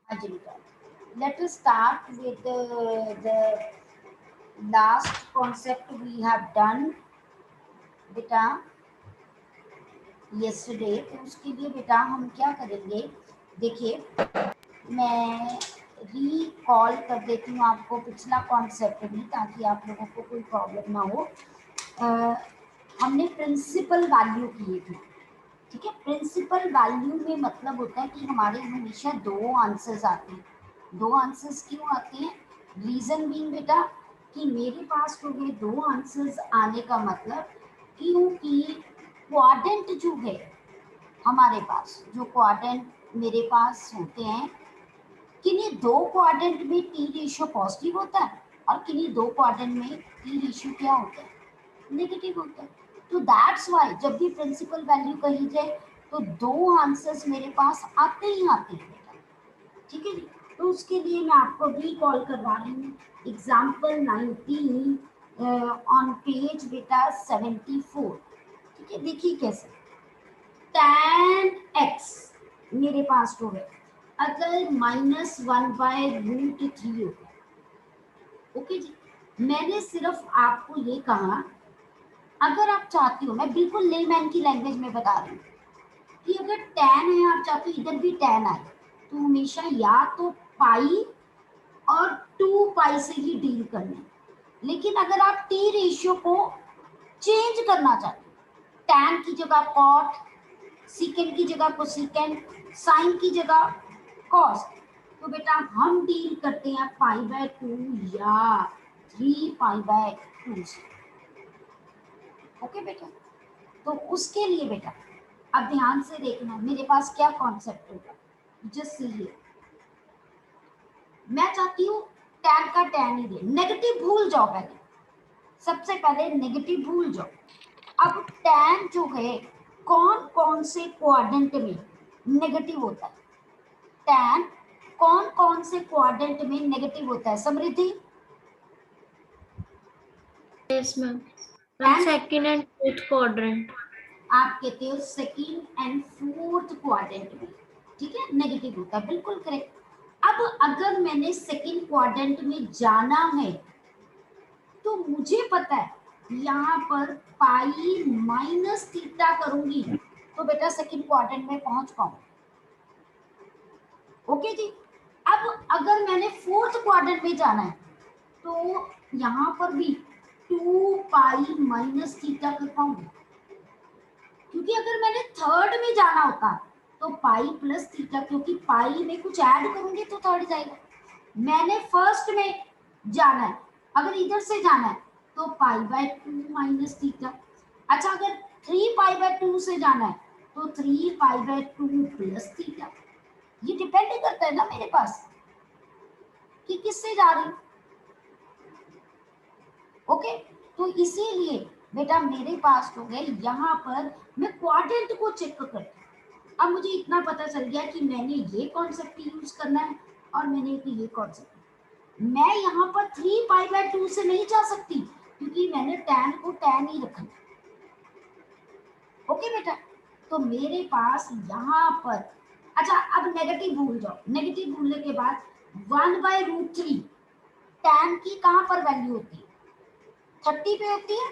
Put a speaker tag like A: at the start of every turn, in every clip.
A: हाँ जी बेटा, let us start with the last concept we have done बेटा yesterday। तो उसके लिए बेटा हम क्या करेंगे, देखिए मैं रिकॉल कर देती हूँ आपको पिछला कॉन्सेप्ट भी, ताकि आप लोगों को कोई प्रॉब्लम ना हो। हमने प्रिंसिपल वैल्यू किए थे, ठीक है। प्रिंसिपल वैल्यू में मतलब होता है कि हमारे हमेशा दो आंसर्स आते हैं। दो आंसर्स क्यों आते हैं? रीजन बीइंग बेटा कि मेरे पास हो गए दो आंसर्स आने का मतलब, क्योंकि क्वाड्रेंट जो है हमारे पास, जो क्वाड्रेंट मेरे पास होते हैं, किन्हीं दो क्वाड्रेंट में टी रेशियो पॉजिटिव होता है और किन्हीं दो क्वाड्रेंट में टी रेशियो क्या होता है, नेगेटिव होता है। तो दैट्स वाई जब भी प्रिंसिपल वैल्यू कही जाए तो दो आंसर्स मेरे पास आते ही आते हैं बेटा, ठीक है जी। तो उसके लिए मैं आपको रिकॉल करवा रही हूँ एग्जाम्पल 19 ऑन पेज बेटा 74, ठीक है। देखिए कैसे tan x मेरे पास हो गए अगर -1/√3 होगा, ओके जी। मैंने सिर्फ आपको ये कहा, अगर आप चाहते हो, मैं बिल्कुल लेमैन की लैंग्वेज में बता रही हूँ कि अगर tan है, आप चाहते हो इधर भी tan आए, तो हमेशा या तो पाई और 2 पाई से ही डील करना है। लेकिन अगर आप टी रेशियो को चेंज करना चाहते हो, tan की जगह cot, सीकेंड की जगह कोसिकेंड, साइन की जगह कॉस, तो बेटा हम डील करते हैं π/2 या 3π/2 से, ओके बेटा। तो उसके लिए बेटा अब ध्यान से देखना मेरे पास क्या कॉन्सेप्ट होगा। जस्ट ये मैं चाहती हूँ tan का tan ही दे, नेगेटिव भूल जाओ, पहले सबसे पहले नेगेटिव भूल जाओ। अब tan जो है कौन कौन से क्वाड्रेंट में नेगेटिव होता है, tan कौन कौन से क्वाड्रेंट में नेगेटिव होता है समृद्धि?
B: Yes, ma'am.
A: tan
B: Second and fourth quadrant.
A: आप कहते हो सेकंड एंड फोर्थ क्वाड्रेंट में, ठीक है, नेगेटिव होता है, बिल्कुल करेक्ट। अब अगर मैंने सेकंड क्वाड्रेंट में जाना है तो मुझे पता है यहाँ पर π-θ करूंगी तो बेटा सेकंड क्वाड्रेंट में पहुंच पाऊंगी, ओके जी। अब अगर मैंने फोर्थ क्वाड्रेंट में जाना है तो यहाँ पर भी 2π-θ कर पाऊंगी, क्योंकि अगर मैंने थर्ड में जाना होता तो π+θ, क्योंकि पाई में कुछ ऐड करूंगी तो थर्ड जाएगा। मैंने फर्स्ट में जाना है, अगर इधर से जाना है तो π/2 - θ। अच्छा अगर 3π/2 से जाना है तो 3π/2 + θ। ये डिपेंड करता है ना मेरे पास कि किससे जा रही, ओके। तो इसीलिए बेटा मेरे पास हो गए, यहाँ पर मैं क्वाड्रेंट को चेक करती हूँ। अब मुझे इतना पता चल गया कि मैंने ये कॉन्सेप्ट यूज करना है और मैंने ये कॉन्सेप्ट, मैं यहाँ पर 3π/2 से नहीं जा सकती क्योंकि मैंने tan को tan ही रखा, ओके बेटा। तो मेरे पास यहाँ पर, अच्छा अब नेगेटिव भूल जाओ, नेगेटिव भूलने के बाद 1/√3 tan की कहाँ पर वैल्यू होती है, 30 पे होती है,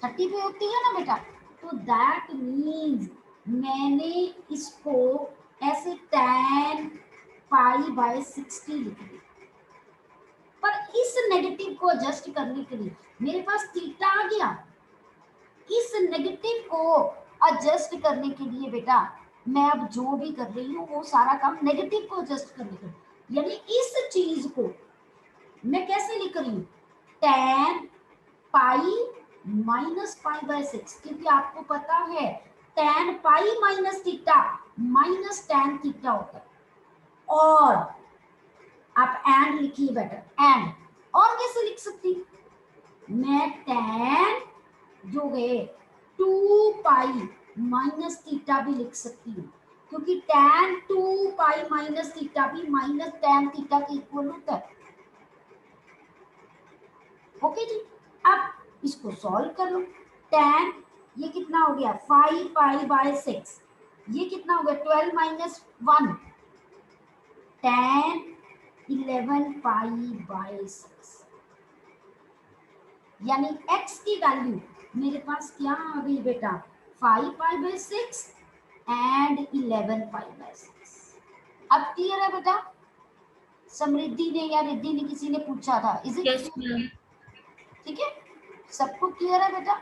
A: 30 पे होती है ना बेटा। तो दैट मीन्स मैंने इसको ऐसे tan π/60 लिख दिया। पर इस नेगेटिव को एडजस्ट करने के लिए मेरे पास थीटा आ गया, इस नेगेटिव को एडजस्ट करने के लिए बेटा मैं अब जो भी कर रही हूँ वो सारा काम नेगेटिव को एडजस्ट करने के लिए, यानी इस चीज को मैं कैसे लिख रही हूँ, tan π-π/6, क्योंकि आपको पता है tan π-θ -tan θ होता है। और आप एंड लिखिए बेटा, एंड और कैसे लिख सकती हूँ मैं, tan जो है 2π-θ भी लिख सकती हूँ, क्योंकि tan 2π-θ भी -tan θ के इक्वल होता है, ओके जी। अब इसको सॉल्व कर लो, tan ये कितना हो गया 5π/6, ये कितना हो गया 12 - 1, tan 11 पाई बाय 6, यानी x की वैल्यू मेरे पास क्या आ गई बेटा, 5 pi by 6 and 11 pi by 6। अब क्लियर है बेटा? समृद्धि ने या रिद्धि ने किसी ने पूछा था, is it
B: Yes,
A: clear?
B: ma'am.
A: ठीक है, सबको क्लियर है बेटा?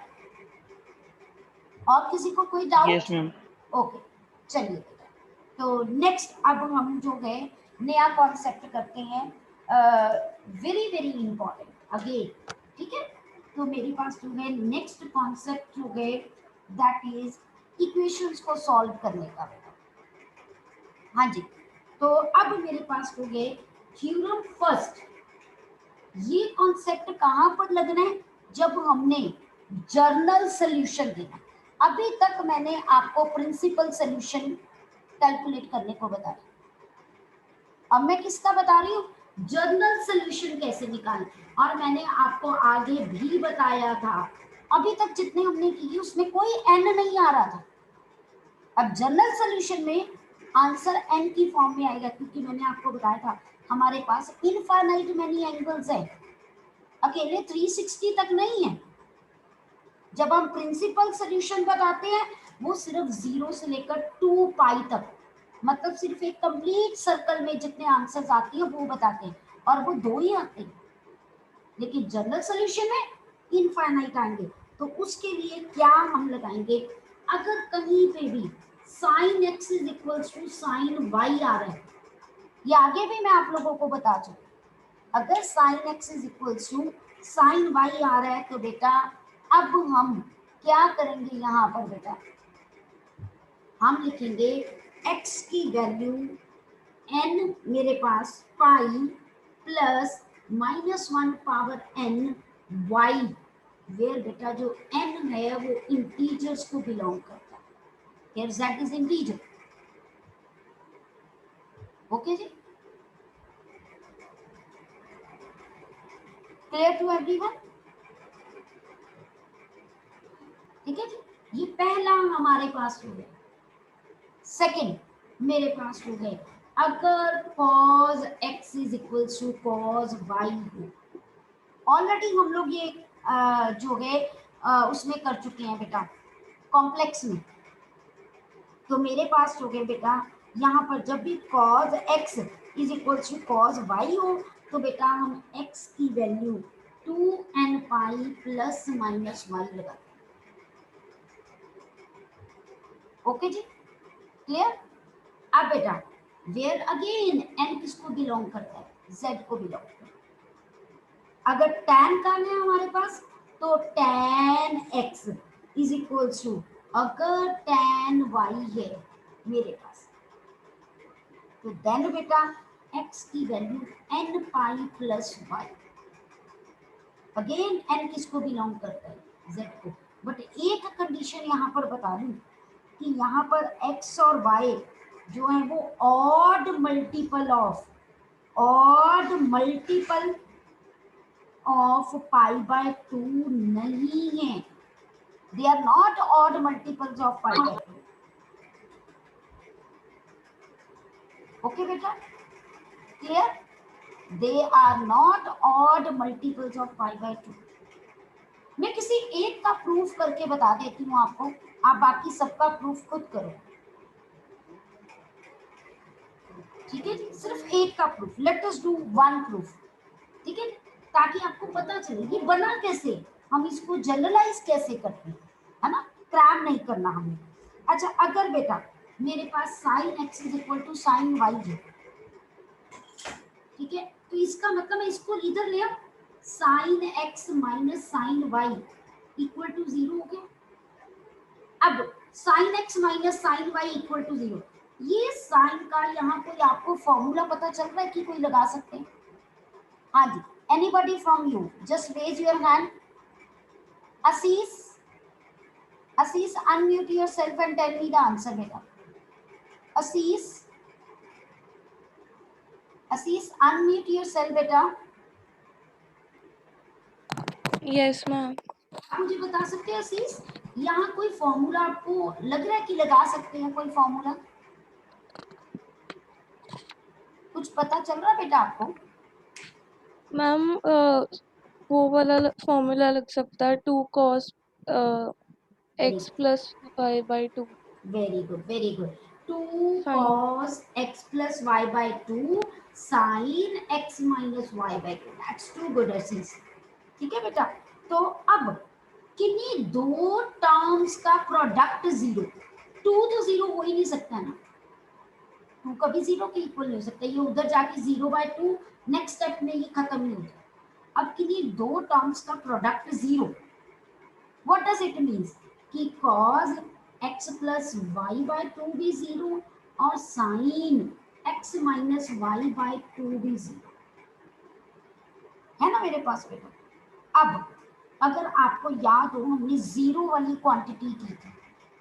A: और किसी को कोई डाउट?
C: Yes ma'am.
A: ओके, चलिए बेटा, तो नेक्स्ट अब हम जो है नया कॉन्सेप्ट करते हैं, वेरी वेरी इंपॉर्टेंट अगेन। ठीक है, तो मेरे पास जो है नेक्स्ट कॉन्सेप्ट जो है दैट इज इक्वेशंस को सॉल्व करने का बेटा। हाँ जी, तो अब मेरे पास हो गए थ्योरम फर्स्ट। ये कॉन्सेप्ट कहाँ पर लगना है, जब हमने जर्नल सॉल्यूशन देना। अभी तक मैंने आपको प्रिंसिपल सॉल्यूशन कैलकुलेट करने को बताया, अब मैं किसका बता रही हूँ, जर्नल सॉल्यूशन कैसे निकालें। और मैंने आपको आगे भी बताया था, अभी तक जितने हमने किए उसमें कोई एन नहीं आ रहा था। अब जर्नल सॉल्यूशन में आंसर एन की फॉर्म में आएगा, क्योंकि मैंने आपको बताया था हमारे पास इनफाइनाइट मेनी एंगल्स है, अकेले 360 तक नहीं है। जब हम प्रिंसिपल सॉल्यूशन बताते हैं वो सिर्फ 0 से लेकर 2 पाई तक, मतलब सिर्फ एक कंप्लीट सर्कल में जितने आंसर्स आती हैं वो बताते हैं, और वो 2 ही आते हैं। लेकिन जनरल सॉल्यूशन में इनफाइनाइट आएंगे, तो उसके लिए क्या हम लगाएंगे, अगर कहीं पे भी sine x is equal to sine y आ रहा है, ये आगे भी मैं आप लोगों को बता चुकी, अगर sine x is equal to sine y आ रहा है तो बेटा अब हम क्या करेंगे, यहाँ पर बेटा हम लिखेंगे x की वैल्यू n मेरे पास pi plus -1 power n y, where बेटा जो n है वो इंटीजर्स को बिलोंग करता है, here that is integer. Okay जी, क्लियर टू एवरीवन? ठीक है जी, ये पहला हमारे पास हो गया। सेकंड मेरे पास हो गए, अगर cos x is equal to cos y हो, ऑलरेडी हम लोग ये जो है उसमें कर चुके हैं बेटा, कॉम्प्लेक्स में। तो मेरे पास हो गए बेटा यहाँ पर जब भी cos x is equal to cos y हो, तो बेटा हम x की value 2n pi plus minus y लगाते हैं। ओके जी, क्लियर? अब बेटा वेयर अगेन n किसको बिलोंग करता है, z को बिलोंग करता है। अगर tan का है हमारे पास तो tan x is equal to, अगर tan y है मेरे पास, तो देन बेटा x की value n pi plus y, again n किसको बिलोंग करता है, z को। बट एक कंडीशन यहाँ पर बता दूं कि यहाँ पर x और y जो है वो odd multiple of pi by 2 नहीं है, they are not odd multiples of pi by 2। Okay बेटा, clear? They are not odd multiples of pi by 2। मैं किसी एक का प्रूफ करके बता देती हूँ आपको, आप बाकी सबका प्रूफ खुद करो। ठीक है जी, सिर्फ एक का proof, let us do one proof. ठीक है, ताकि आपको पता चले ये बना कैसे, हम इसको जनरलाइज कैसे करते हैं, है ना, क्रैम नहीं करना हमें। अच्छा, अगर बेटा मेरे पास sine x is equal to sine y है, ठीक है, तो इसका मतलब मैं इसको इधर ले आऊं, sine x minus sine y equal to 0 हो गया। अब sine x minus sine y equal to 0, ये साइन का यहाँ कोई आपको फॉर्मूला पता चल रहा है कि कोई लगा सकते हैं? हाँ जी, anybody from you just raise your hand. Assis, unmute yourself and tell me the answer बेटा। Assis, unmute yourself बेटा।
D: Yes ma'am.
A: आप मुझे बता सकते हैं असीस, यहाँ कोई फॉर्मूला आपको लग रहा है कि लगा सकते हैं, कोई फॉर्मूला कुछ पता चल रहा है बेटा आपको?
D: मैम वो वाला फॉर्मूला लग सकता है 2 cos
A: very
D: x plus y by 2
A: very good very good. 2
D: sin।
A: cos x plus y by 2 sin x minus y by 2, that's too good essence. ठीक है बेटा, तो अब किन्हीं दो टर्म्स का प्रोडक्ट जीरो, टू तो जीरो हो ही नहीं सकता ना, टू कभी जीरो के इक्वल नहीं हो सकता, ये उधर जाके 0/2 नेक्स्ट स्टेप में ये खत्म नहीं होता। अब किन्हीं दो टर्म्स का product zero, what does it means कि cos x plus y by 2 भी जीरो और sin x minus y by 2 भी जीरो है ना मेरे पास बेटा। अब अगर आपको याद हो, हमने जीरो वाली क्वांटिटी की थी,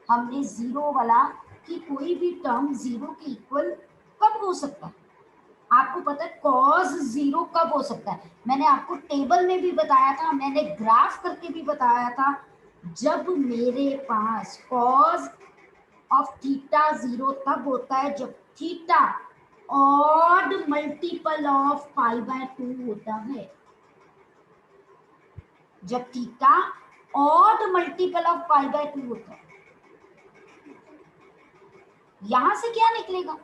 A: हमने जीरो वाला कि कोई भी टर्म जीरो के इक्वल कब हो सकता है, आपको पता है कॉज जीरो कब हो सकता है, मैंने आपको टेबल में भी बताया था, मैंने ग्राफ करके भी बताया था, जब मेरे पास कॉज ऑफ थीटा जीरो तब होता है जब theta odd multiple of pi by 2 होता है, जब theta odd multiple of pi by 2 होता है। यहां से क्या निकलेगा,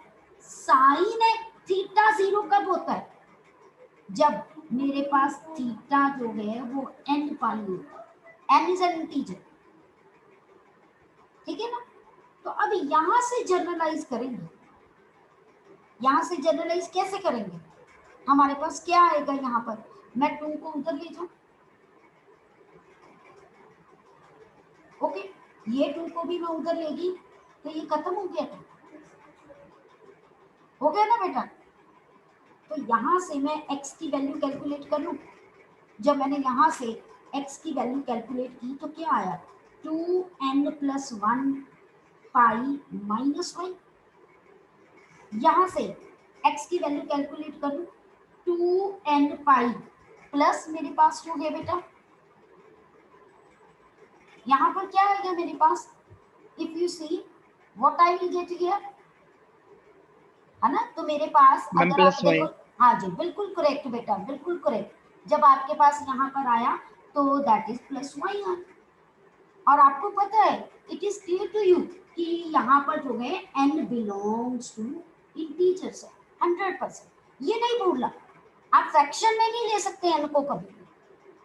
A: साइन थीटा जीरो कब होता है, जब मेरे पास थीटा जो है वो n पाई होता है, n इज एन इंटीजर, ठीक है ना। तो अब यहां से जनरलाइज करेंगे, यहां से जनरलाइज कैसे करेंगे, हमारे पास क्या आएगा यहाँ पर, मैं 2 को उधर ले जाऊं, ओके, ये 2 को भी मैं उधर लेगी तो ये खत्म हो गया था, हो गया ना बेटा। तो यहां से मैं x की वैल्यू कैलकुलेट कर लूं, जब मैंने यहां से x की वैल्यू कैलकुलेट की तो क्या आया, 2n plus 1 pi minus Y, यहां से x की वैल्यू कैलकुलेट कर लूं, 2n पाई प्लस मेरे पास हो गया बेटा, यहां पर क्या आएगा मेरे पास, if you see what I will get here, है ना। तो मेरे पास
C: मैम
A: अगर आप
C: प्लस वाई।
A: देखो, हाँ जी बिल्कुल करेक्ट बेटा, बिल्कुल करेक्ट, जब आपके पास यहाँ पर आया तो दैट इज प्लस वाई आया, और आपको पता है it is clear to you कि यहाँ पर जो है n बिलोंग्स टू इंटीजर्स है 100%, ये नहीं भूलना, आप फ्रैक्शन में नहीं ले सकते n को कभी,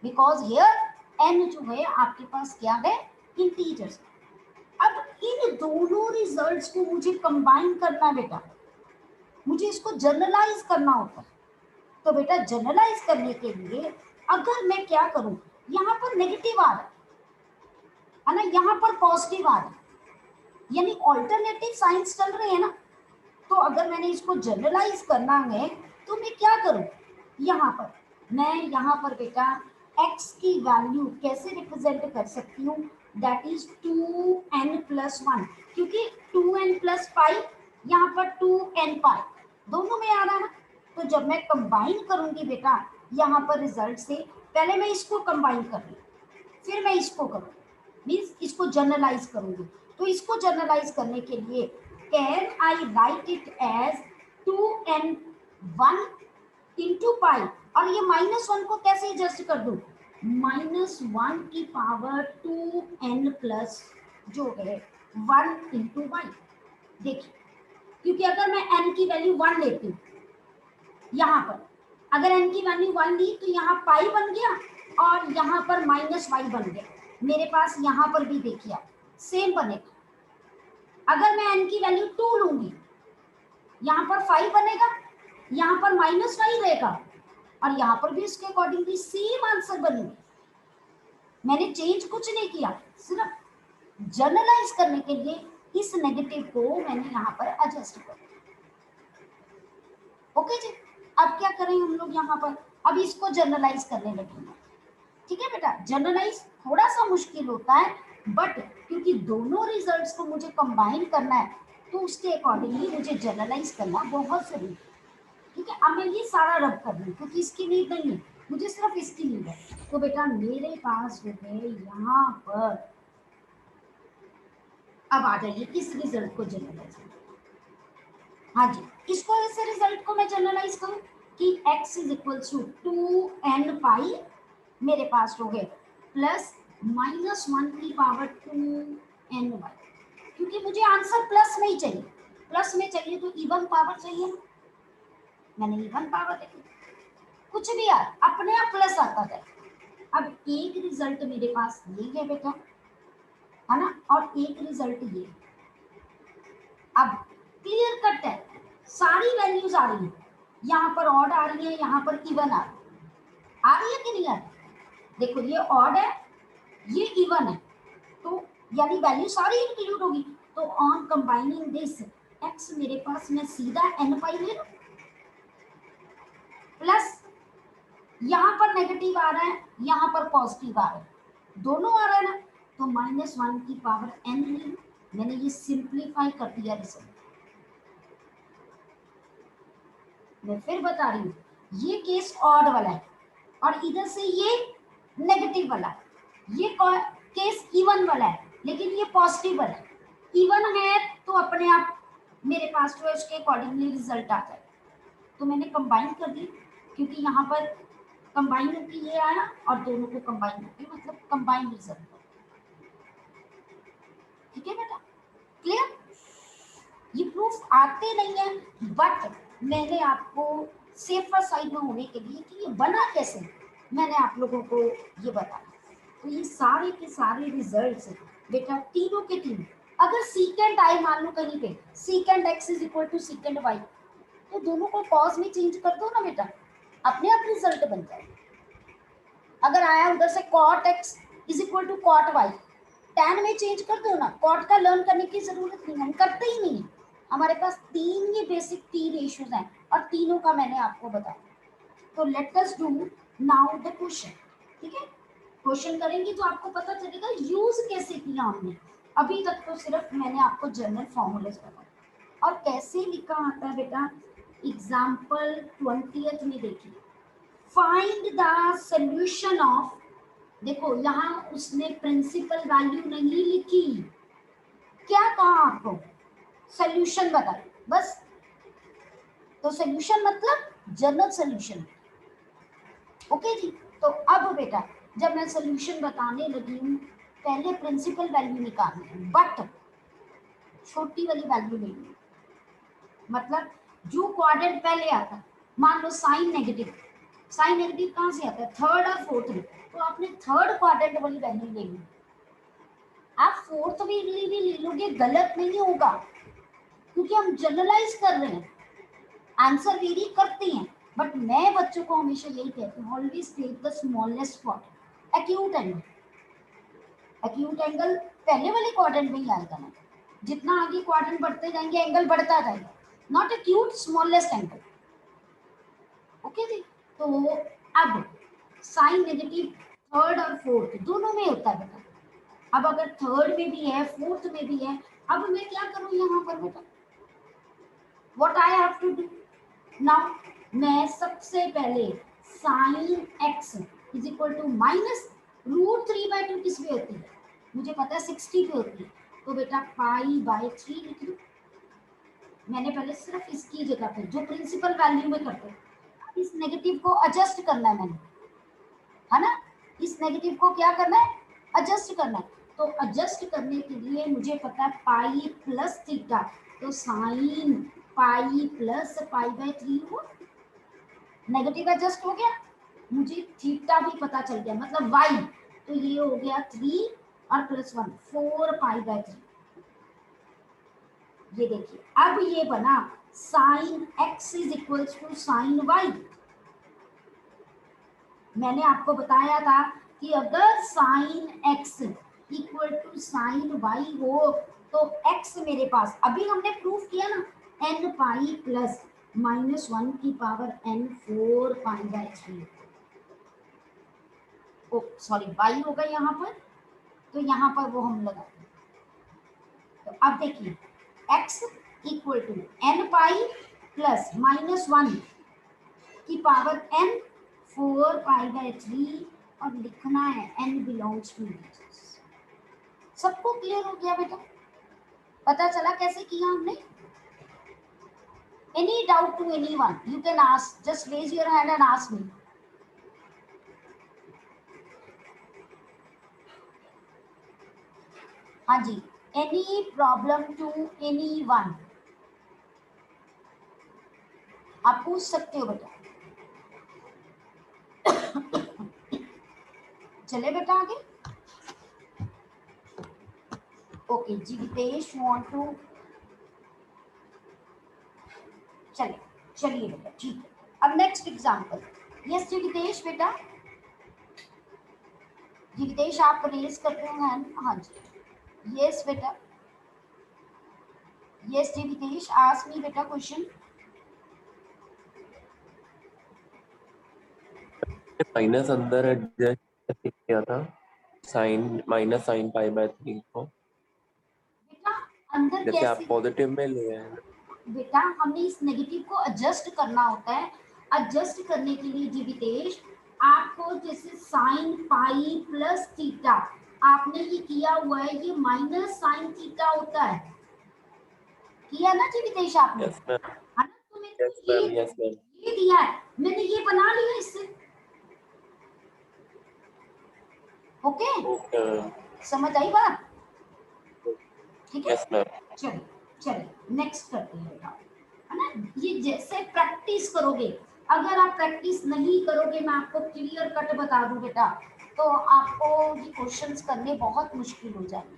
A: बिकॉज हियर n जो है आपके पास क्या है, इंटीजर्स। अब इन दोनों रिजल्ट्स को मुझे कंबाइन करना बेटा, मुझे इसको जनरलाइज करना होता है, तो बेटा जनरलाइज करने के लिए अगर मैं क्या करूं, यहाँ पर नेगेटिव आ रहा है ना, यहाँ पर पॉजिटिव आ रहा है, यानी ऑल्टरनेटिव साइंस चल रहे हैं ना, तो अगर मैंने इसको जनरलाइज करना है तो मैं क्या करूं, यहाँ पर मैं यहाँ पर बेटा x की वैल्यू कैसे रिप्रेजेंट कर सकती हूँ, दैट इज 2n plus 1, क्योंकि 2n plus पाई यहाँ पर 2n पाई दोनों में आ रहा है ना, तो जब मैं कंबाइन करूंगी बेटा यहाँ पर रिजल्ट से, पहले मैं इसको कंबाइन कर लूँ फिर मैं इसको करूँ, मीन्स इसको जनरलाइज करूंगी, तो इसको जनरलाइज करने के लिए can I write it as 2n1 into pi, और ये -1 को कैसे एडजस्ट कर दूं, -1 की पावर 2n प्लस जो है 1 इंटू वाई, देखिए क्योंकि अगर मैं n की वैल्यू 1 लेती हूँ, यहाँ पर अगर n की वैल्यू 1 ली तो यहाँ पाई बन गया और यहाँ पर -y बन गया, मेरे पास यहाँ पर भी देखिए सेम बनेगा, अगर मैं n की वैल्यू 2 लूंगी यहाँ पर 5 बनेगा, यहाँ पर -y रहेगा और यहाँ पर भी इसके अकॉर्डिंगली सेम आंसर बनेगा, मैंने चेंज कुछ नहीं किया, सिर्फ जनरलाइज करने के लिए इस नेगेटिव को मैंने यहाँ पर एडजस्ट कर दिया, ओके जी। अब क्या करें हम लोग यहाँ पर, अब इसको जनरलाइज करने लगेंगे, ठीक है बेटा। जनरलाइज थोड़ा सा मुश्किल होता है, बट क्योंकि दोनों रिजल्ट्स को मुझे कंबाइन करना है तो उसके अकॉर्डिंगली मुझे जनरलाइज करना बहुत जरूरी है, ठीक है। अब मैं ये सारा रब कर दूँ क्योंकि इसकी नीड नहीं है, मुझे सिर्फ इसकी नीड है, तो बेटा मेरे पास जो है यहाँ पर, अब आ जाइए इस रिजल्ट को जनरलाइज, हाँ जी इसको ऐसे रिजल्ट को मैं जनरलाइज करूं कि x is equal to 2n pi मेरे पास हो गए प्लस -1 की पावर 2n वाई, क्योंकि मुझे आंसर प्लस में ही चाहिए, प्लस में चाहिए तो इवन पावर चाहिए ना, मैंने इवन पावर लिखी, कुछ भी यार अपने आप प्लस आता है। अब एक रिजल्ट मेरे पास ये है बेटा, है ना, और एक रिजल्ट ये। अब क्लियर कट है, सारी वैल्यूज आ रही है, यहाँ पर ऑड आ रही है, यहाँ पर इवन आ रही है कि नहीं आ रही? देखो ये ऑड है, ये इवन है, तो यानी वैल्यू सारी इंक्लूड होगी। तो ऑन कंबाइनिंग दिस x मेरे पास मैं सीधा n पाई ले लूं, प्लस यहाँ पर नेगेटिव आ रहा है, यहाँ पर पॉजिटिव आ रहा है, दोनों आ रहा है ना, तो -1 की पावर n ले लूं। मैंने ये सिंप्लीफाई कर दिया रिजल्ट। मैं फिर बता रही हूँ, ये केस ऑड वाला है और इधर से ये नेगेटिव वाला है, ये केस इवन वाला है, लेकिन ये पॉजिटिव वाला है। इवन है तो अपने आप मेरे पास जो है उसके अकॉर्डिंगली रिजल्ट आता है। तो मैंने कंबाइन कर दी, क्योंकि यहाँ पर कंबाइन होकर ये आया और दोनों को कंबाइन होकर मतलब कंबाइन रिजल्ट। ठीक है बेटा, क्लियर? ये प्रूफ आते नहीं है, बट मैंने आपको सेफर साइड में होने के लिए कि ये बना कैसे, मैंने आप लोगों को ये बताया। तो ये सारे के सारे रिजल्ट्स बेटा तीनों के तीन, अगर सीकेंड आए मान लो कहीं पे secant x is equal to secant y, तो दोनों को कॉस में चेंज कर दो ना बेटा, अपने आप रिजल्ट बन जाए। अगर आया उधर से cot x is equal to cot y, tan में चेंज कर दो ना, cot का लर्न करने की जरूरत नहीं, हम करते ही नहीं है। हमारे पास तीन ये बेसिक टी रेशियोज हैं और तीनों का मैंने आपको बताया। तो let us do now the question. ठीक है, क्वेश्चन करेंगे तो आपको पता चलेगा यूज कैसे किया हमने। अभी तक तो सिर्फ मैंने आपको जनरल फॉर्मूलेस बताया। और कैसे लिखा आता है बेटा, एग्जाम्पल 20th में देखिए, फाइंड द सोल्यूशन ऑफ, देखो यहाँ उसने प्रिंसिपल वैल्यू नहीं लिखी, क्या कहा आपको, सोल्यूशन बताइए बस। तो सोल्यूशन मतलब जनरल सोल्यूशन। ओके जी, तो अब बेटा जब मैं सोल्यूशन बताने लगी हूँ, पहले प्रिंसिपल वैल्यू निकालनी है, बट छोटी वाली वैल्यू लेनी है। मतलब जो क्वाड्रेंट पहले आता, मान लो साइन नेगेटिव, साइन नेगेटिव कहाँ से आता है, थर्ड और फोर्थ में, तो आपने थर्ड क्वाड्रेंट वाली वैल्यू लेनी। आप फोर्थ वाली भी ले लोगे, गलत नहीं होगा, क्योंकि हम जनरलाइज कर रहे हैं, आंसर वेरी करते हैं, बट मैं बच्चों को हमेशा यही कहती हूँ, always take the smallest quadrant. Acute angle, acute angle पहले वाले क्वाड्रेंट में ही आएगा ना, जितना आगे क्वाड्रेंट बढ़ते जाएंगे एंगल बढ़ता जाएगा, not acute, smallest angle. Okay जी, तो अब साइन नेगेटिव थर्ड और फोर्थ दोनों में होता है बेटा। अब अगर थर्ड में भी है फोर्थ में भी है, अब मैं क्या करूं यहाँ पर बेटा, what I have to do now, मैं सबसे पहले sine x is equal to minus √3/2 किस पे होती है, मुझे पता है 60 पे होती है, तो बेटा π/3 लिख लूं। मैंने पहले सिर्फ इसकी जगह पे जो प्रिंसिपल वैल्यू में करते हैं, इस नेगेटिव को एडजस्ट करना है मैंने, है ना, इस नेगेटिव को क्या करना है, एडजस्ट करना है। तो एडजस्ट करने के लिए मुझे पता है पाई प्लस थीटा, तो साइन पाई प्लस π/3 हुआ, नेगेटिव एडजस्ट हो गया, मुझे थीटा भी पता चल गया, मतलब y, तो ये हो गया 3 और +1 4 π/3। ये देखिए अब ये बना sine x is equal to sine y। मैंने आपको बताया था कि अगर sine x equal to sine y हो तो x मेरे पास, अभी हमने प्रूफ किया ना, n पाई प्लस -1 की पावर n 4 π/3, ओ सॉरी y होगा यहाँ पर, तो यहाँ पर वो हम लगाते हैं। तो अब देखिए x equal to n pi plus -1 की पावर n 4 π/3, और लिखना है n बिलोंग्स टू इंटीजर्स। सबको क्लियर हो गया बेटा, पता चला कैसे किया हमने, Any doubt to anyone? You can ask. Just raise your hand and ask me. हाँ जी. Any problem to anyone? आप पूछ सकते हो बेटा. चले बेटा आगे. Okay Jeevitesh want to. चलिए बेटा ठीक है. अब नेक्स्ट एग्जांपल. यस जीवितेश बेटा. जीवितेश आप रेज करते हो हैंड. हाँ जी. यस बेटा. यस जीवितेश आस्क मी बेटा क्वेश्चन.
C: माइनस अंदर एडजस्ट किया था sine minus sine pi by 3 को.
A: बेटा अंदर
C: जैसे आप
A: कैसे
C: पॉजिटिव में लिए हैं.
A: बेटा हमने इस नेगेटिव को एडजस्ट करना होता है. एडजस्ट करने के लिए जीवितेश आपको जैसे साइन पाई प्लस थीटा आपने ये किया हुआ है. ये माइनस साइन थीटा होता है. किया ना जीवितेश आपने.
C: Yes ma'am.
A: है ना. तो मैंने
C: यस मैम. Yes ma'am.
A: ये दिया है. मैंने ये बना लिया इससे. Okay
C: okay.
A: समझ आई बात. ठीक है.
C: Yes ma'am.
A: चलिए चलिए नेक्स्ट करते हैं बेटा. है ना. ये जैसे प्रैक्टिस करोगे. अगर आप प्रैक्टिस नहीं करोगे मैं आपको क्लियर कट बता दूं बेटा तो आपको ये क्वेश्चंस करने बहुत मुश्किल हो जाएंगे.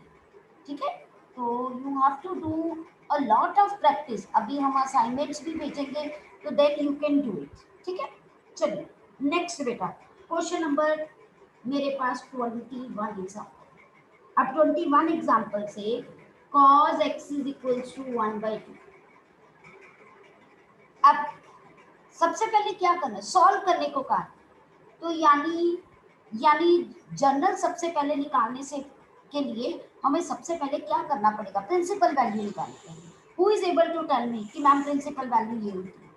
A: ठीक है. तो you have to do a lot of practice. अभी हम असाइनमेंट्स भी भेजेंगे तो then you can do it. ठीक है. चलिए नेक्स्ट बेटा. क्वेश्चन नंबर मेरे पास 21 एग्जाम्पल. अब 21 एग्जाम्पल से cos x is equals to 1/2. अब सबसे पहले क्या करना है. सॉल्व करने को कहा. तो यानी जनरल सबसे पहले निकालने से के लिए हमें सबसे पहले क्या करना पड़ेगा. प्रिंसिपल वैल्यू निकालनी पड़ेगी. Who is able to tell me कि मैम प्रिंसिपल वैल्यू ये होती है.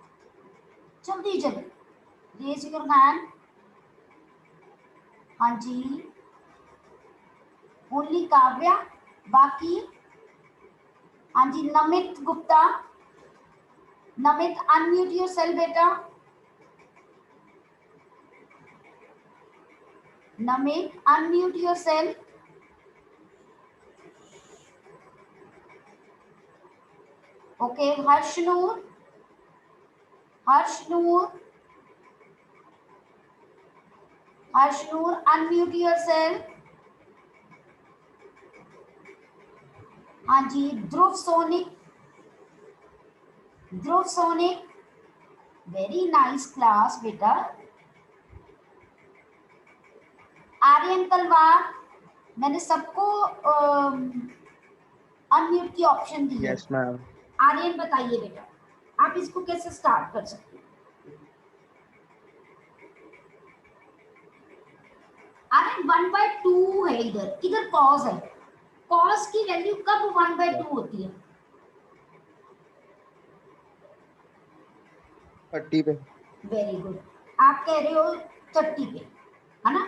A: जल्दी जल्दी रेज योर हैंड. हाँ जी. ओनली काव्या. बाकी हाँ जी. नमित गुप्ता. नमित अनम्यूट योरसेल्फ बेटा. Namit unmute yourself. Okay. Harshnoor. Harshnoor. Harshnoor unmute yourself. हाँ जी. Dhruv Sonik. Dhruv Sonik. Very nice class बेटा. आर्यन तलवार. मैंने सबको अनम्यूट की ऑप्शन दी है.
E: Yes ma'am.
A: आर्यन बताइए बेटा आप इसको कैसे स्टार्ट कर सकते हैं. आर्यन 1/2 है. इधर कॉस है. कॉस की वैल्यू कब 1/2 होती है.
E: 30 पे.
A: Very good. आप कह रहे हो 30 पे. है ना.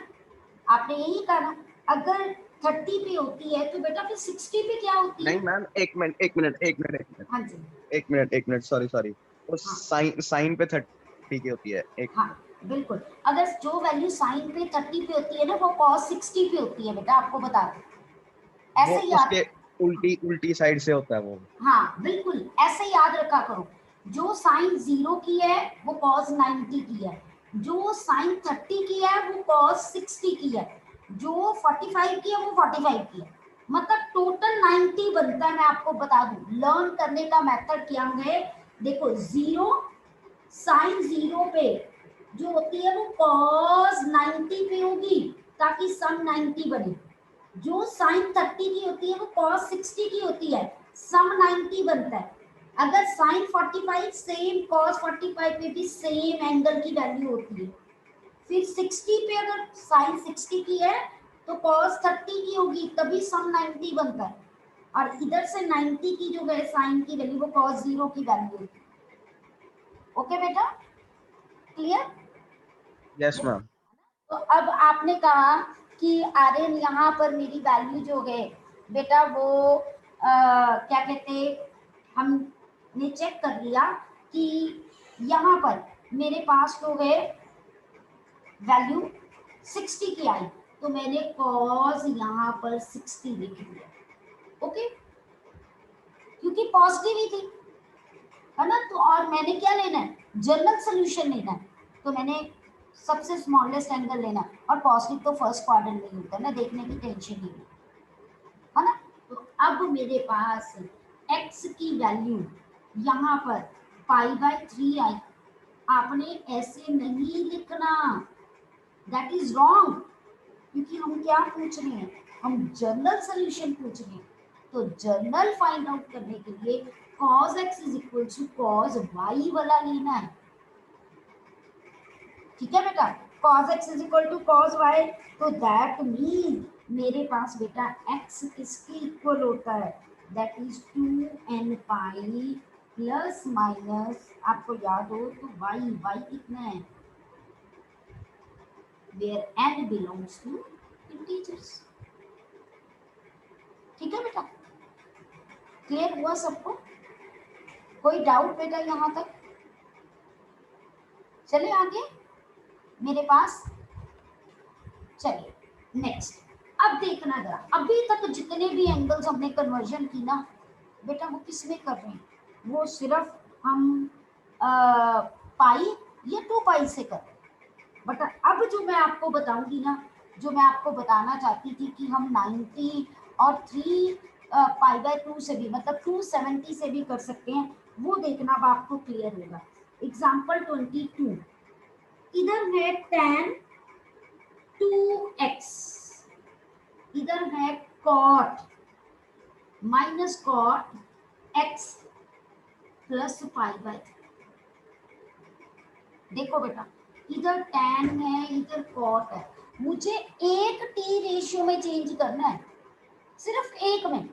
A: आपने यही कहा ना. अगर 30 पे होती है तो बेटा फिर 60 पे क्या होती है.
E: नहीं मैम एक मिनट.
A: हाँ जी.
E: एक मिनट सॉरी. तो साइन पे 30 की होती है. एक.
A: हाँ बिल्कुल. अगर जो वैल्यू साइन पे 30 पे होती है ना वो कॉस 60 पे होती है बेटा. आपको बता दें. ऐसे
E: वो
A: याद.
E: उसके उल्टी साइड से होता है वो.
A: हाँ बिल्कुल ऐसे याद रखा करो. जो साइन 0 की है वो कॉस 90 की है. जो साइन 30 की है वो कॉस 60 की है. जो 45 की है वो 45 की है. मतलब टोटल 90 बनता है. मैं आपको बता दूं लर्न करने का मेथड क्या है. देखो 0 साइन 0 पे जो होती है वो कॉस 90 पे होगी ताकि सम 90 बने. जो साइन 30 की होती है वो कॉस 60 की होती है. सम 90 बनता है. अगर साइन 45 सेम कॉस 45 पे भी सेम एंगल की वैल्यू होती है. फिर 60 पे अगर साइन 60 की है तो कॉस 30 की होगी तभी सम 90 बनता है. और इधर से 90 की जो है साइन की वैल्यू वो कॉस 0 की वैल्यू होती है. ओके बेटा क्लियर.
E: Yes ma'am.
A: तो अब आपने कहा कि आर्यन यहाँ पर मेरी वैल्यू जो है बेटा वो क्या कहते हमने चेक कर लिया कि यहाँ पर मेरे पास तो है वैल्यू 60 की आई, तो मैंने कॉज यहाँ पर 60 लिख दिया, ओके, क्योंकि पॉजिटिव ही थी, है ना। तो और मैंने क्या लेना है, जनरल सोल्यूशन लेना है, तो मैंने सबसे स्मॉलेस्ट एंगल लेना है, और पॉजिटिव तो फर्स्ट क्वाड्रेंट में ही होता है ना, देखने की टेंशन नहीं है ना। तो अब मेरे पास x की वैल्यू यहाँ पर π/3 आई। आपने ऐसे नहीं लिखना, दैट इज रॉन्ग, क्योंकि हम क्या पूछ रहे हैं, हम जनरल सोल्यूशन पूछ रहे हैं। तो जनरल फाइंड आउट करने के लिए cos x is equal to cos y वाला लेना है, ठीक है बेटा। cos x is equal to cos y, तो दैट मीन मेरे पास बेटा x किसके इक्वल होता है, that is 2n pi plus minus, आपको याद हो तो y कितना है, where n belongs to integers, ठीक है बेटा। क्लियर हुआ सबको, कोई डाउट बेटा यहाँ तक? चले आगे मेरे पास, चलिए नेक्स्ट। अब देखना जरा, अभी तक जितने भी एंगल्स हमने कन्वर्जन की ना बेटा, वो किस में कर रहे हैं, वो सिर्फ हम पाई या 2 पाई से कर रहे हैं। बट अब जो मैं आपको बताऊंगी ना, जो मैं आपको बताना चाहती थी कि हम 90 और 3 π/2 से भी, मतलब 270 से भी कर सकते हैं, वो देखना अब आपको क्लियर होगा। एग्जाम्पल 22, इधर है tan 2x, इधर है cot minus cot x plus π/3। देखो बेटा, इधर tan है, इधर cot है, मुझे एक t रेशियो में चेंज करना है, सिर्फ एक में।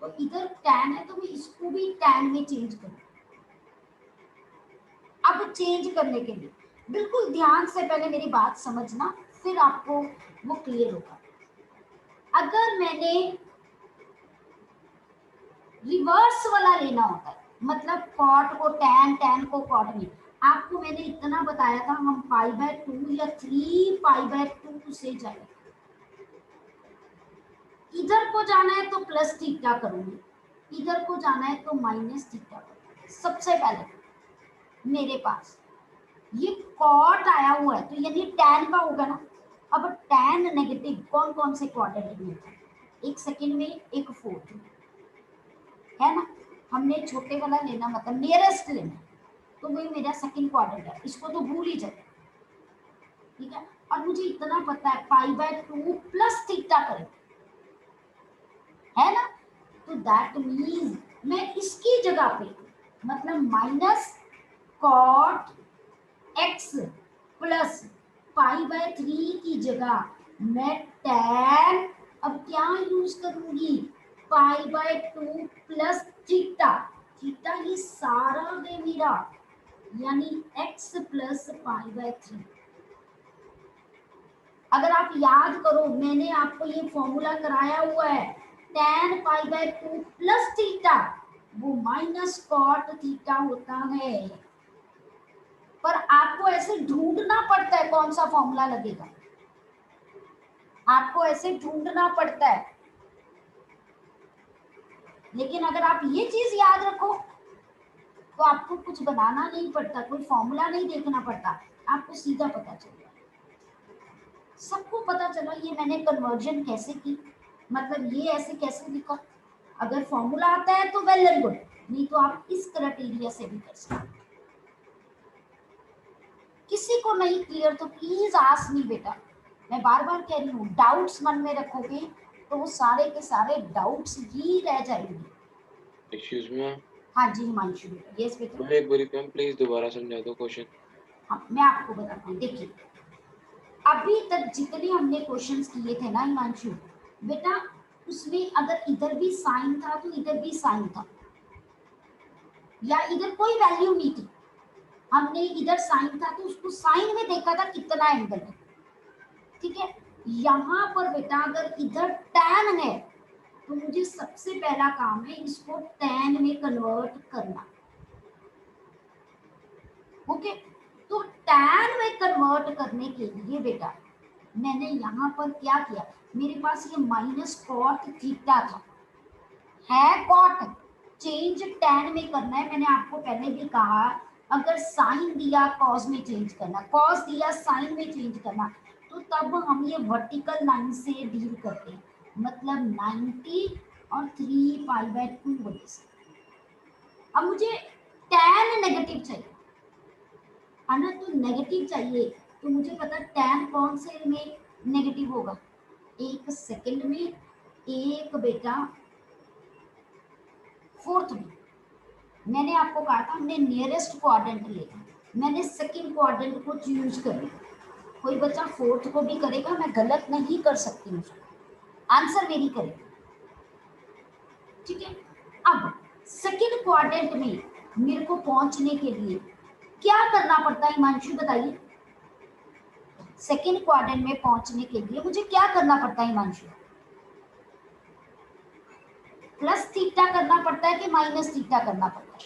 A: तो इधर tan है तो मैं इसको भी tan में चेंज करूँ। अब चेंज करने के लिए बिल्कुल ध्यान से पहले मेरी बात समझना, फिर आपको वो क्लियर होगा। अगर मैंने रिवर्स वाला लेना होता है, मतलब कॉट को टैन, टैन को कॉट में, आपको मैंने इतना बताया था, हम π/2 या 3π/2 से जाए। इधर को जाना है तो प्लस थीटा करूंगी, इधर को जाना है तो माइनस थीटा करूंगी। सबसे पहले मेरे पास ये कॉट आया हुआ है, तो यानी टैन का होगा ना। अब टैन नेगेटिव कौन कौन से क्वाड्रेंट में होता है, एक सेकंड में, एक फोर्थ में, है ना। हमने छोटे वाला लेना, मतलब नियरेस्ट लेना, तो वही मेरा सेकंड क्वाड्रेंट है, इसको तो भूल ही जाए, ठीक है। और मुझे इतना पता है π/2 प्लस थीटा करें, है ना। तो दैट मीन्स मैं इसकी जगह पे, मतलब माइनस कॉट x प्लस π/3 की जगह मैं tan, अब क्या यूज करूंगी, π/2 प्लस थीटा, थीटा ये सारा है मेरा, यानी x प्लस π/3। अगर आप याद करो, मैंने आपको ये फॉर्मूला कराया हुआ है, tan π/2 प्लस थीटा वो माइनस कॉट थीटा होता है। पर आपको ऐसे ढूंढना पड़ता है कौन सा फॉर्मूला लगेगा, आपको ऐसे ढूंढना पड़ता है। लेकिन अगर आप ये चीज याद रखो तो आपको कुछ बनाना नहीं पड़ता, कोई फॉर्मूला नहीं देखना पड़ता, आपको सीधा पता चल जाए। सबको पता चला ये मैंने कन्वर्जन कैसे की, मतलब ये ऐसे कैसे लिखा। अगर फॉर्मूला आता है तो वेल एंड गुड, नहीं तो आप इस क्राइटेरिया से भी कर सकते। किसी को नहीं क्लियर तो प्लीज आस्क मी बेटा, मैं बार बार कह रही हूँ, डाउट्स मन में रखोगे तो वो सारे के सारे डाउट्स ही रह जाएंगे।
F: एक्सक्यूज मी मैम,
A: हाँ जी हिमांशु बेटा, यस बेटा।
F: मैं एक बारी मैम प्लीज दोबारा समझा दो क्वेश्चन।
A: हाँ मैं आपको बताती हूँ, देखिए अभी तक जितने हमने क्वेश्चंस किए थे ना हिमांशु बेटा, उसमें अगर इधर भी साइन था तो इधर भी साइन था, या इधर कोई वैल्यू नहीं थी, हमने इधर साइन था तो उसको साइन में देखा था कितना एंगल है, ठीक है। यहाँ पर बेटा अगर इधर टैन है तो मुझे सबसे पहला काम है इसको टैन में कन्वर्ट करना, ओके, तो tan में कन्वर्ट करने के लिए बेटा मैंने यहाँ पर क्या किया, मेरे पास ये माइनस कॉट थीटा था, है कॉट, चेंज tan में करना है। मैंने आपको पहले भी कहा अगर साइन दिया कॉस में चेंज करना, कॉस दिया साइन में चेंज करना, तो तब हम ये वर्टिकल लाइन से डील करते हैं, मतलब 90 और 3π/2 वजह से। अब मुझे tan नेगेटिव चाहिए है ना, तो नेगेटिव चाहिए तो मुझे पता tan कौन से में नेगेटिव होगा, एक सेकंड में, एक बेटा फोर्थ में। मैंने आपको कहा था हमने नियरेस्ट क्वाड्रेंट लेना, मैंने सेकंड क्वाड्रेंट को चूज कर लिया, कोई बच्चा फोर्थ को भी करेगा, मैं गलत नहीं कर सकती उसको, आंसर मेरी करेगा, ठीक है। अब सेकंड क्वाड्रेंट में मेरे को पहुंचने के लिए क्या करना पड़ता है हिमांशु बताइए, सेकंड क्वाड्रेंट में पहुंचने के लिए मुझे क्या करना पड़ता है हिमांशु, प्लस थीटा करना पड़ता है कि माइनस थीटा करना पड़ता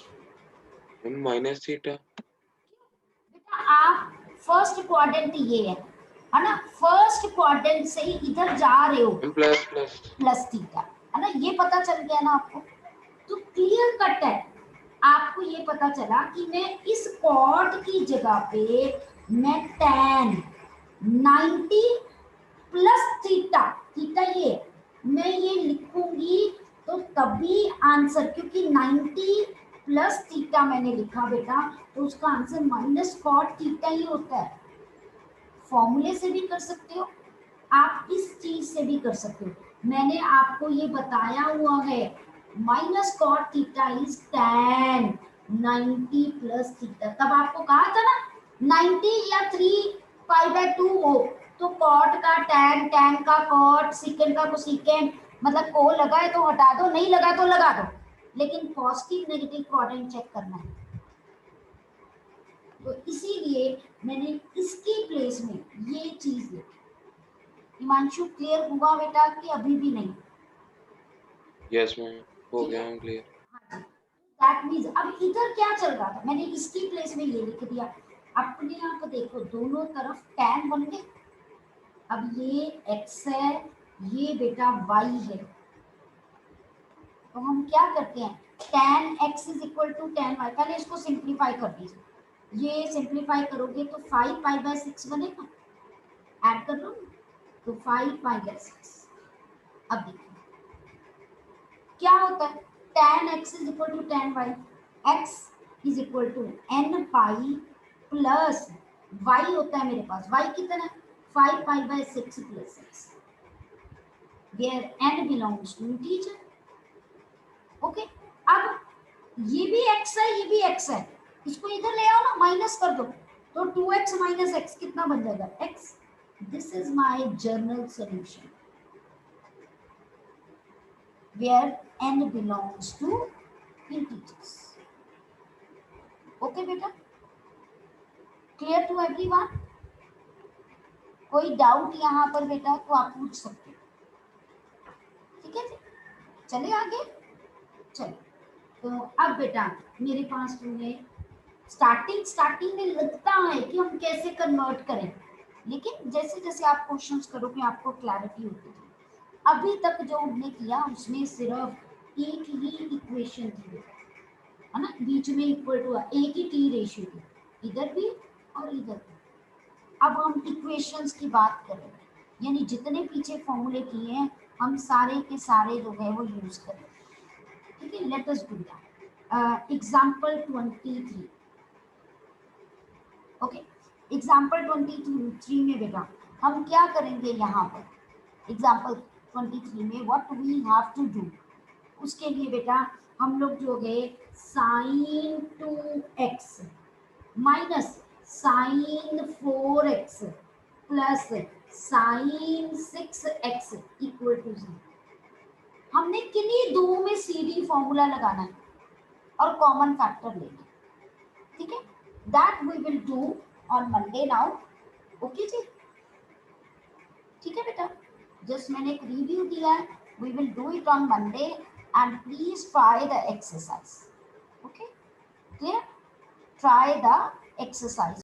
A: है?
F: Minus theta.
A: बेटा आप फर्स्ट क्वाड्रेंट ये है ना, फर्स्ट क्वाड्रेंट से ही इधर जा रहे हो,
F: प्लस प्लस
A: प्लस थीटा है ना, ये पता चल गया ना आपको, तो क्लियर कट है, आपको ये पता चला कि मैं इस कॉट की जगह पे मैं tan 90 प्लस थीटा, थीटा ये मैं ये लिखूंगी तो तभी आंसर, क्योंकि 90 प्लस थीटा मैंने लिखा बेटा, तो उसका आंसर माइनस कॉट थीटा ही होता है। फॉर्मूले से भी कर सकते हो आप, इस चीज से भी कर सकते हो, मैंने आपको ये बताया हुआ है, minus cot theta is tan 90 plus theta. तब आपको कहा था ना 90 या 3π/2 हो तो कॉट का tan, tan का कॉट, सीकेंड का कोसीकेंड, मतलब को लगा है तो हटा दो, नहीं लगा तो लगा दो, लेकिन पॉजिटिव नेगेटिव क्वाड्रेंट चेक करना है। तो इसीलिए मैंने इसकी प्लेस में ये चीज लिखी। हिमांशु क्लियर हुआ बेटा कि अभी भी नहीं?
F: यस मैम, हो गया मैम क्लियर।
A: हाँ जी, दैट मींस अब इधर क्या चल रहा था, मैंने इसकी प्लेस में ये लिख दिया, अपने आप देखो दोनों तरफ tan बन गए, अब ये x है, ये बेटा y है, तो हम क्या करते हैं tan x is equal to tan y, पहले इसको सिंप्लीफाई कर दीजिए, ये सिंप्लीफाई करोगे तो 5π/6 बनेगा, ऐड कर लो तो 5π/6। अब देखिए क्या होता है, tan x is equal to tan y, x is equal to n plus y होता है मेरे पास, y कितना है 5π/6 plus x, where n belongs to integer। Okay, अब ये भी x है, ये भी x है, इसको इधर ले आओ ना, माइनस कर दो तो 2x माइनस x कितना बन जाएगा x। This is my journal solution where n belongs to integers। Okay बेटा, क्लियर टू एवरीवन? कोई डाउट यहाँ पर बेटा तो आप पूछ सकते हो, ठीक है जी, चले आगे, चलो। तो अब बेटा मेरे पास जो है स्टार्टिंग में लगता है कि हम कैसे कन्वर्ट करें, लेकिन जैसे जैसे आप क्वेश्चंस करोगे आपको क्लैरिटी होती है। अभी तक जो हमने किया उसमें सिर्फ एक ही इक्वेशन थी है ना, बीच में इक्वल टू एक ही टी रेशियो थी, इधर भी और इधर भी। अब हम इक्वेशंस की बात करें, यानी जितने पीछे फॉर्मूले किए हैं हम सारे के सारे जो है वो यूज करें, ठीक है। Let us do that. Example 23, okay, example 23 में बेटा हम क्या करेंगे, यहाँ पर एग्जांपल 23 में what we have to do, उसके लिए बेटा हम लोग जो है sin 2x minus sin 4x plus sin 6x equal to 0। हमने किन्हीं दो में CD फॉर्मूला लगाना है और कॉमन फैक्टर लेना, ठीक है। That we will do on Monday now, okay जी, ठीक है बेटा। जस्ट मैंने एक रिव्यू दिया है, we will do it on Monday and please try the exercise, okay, clear, try the exercise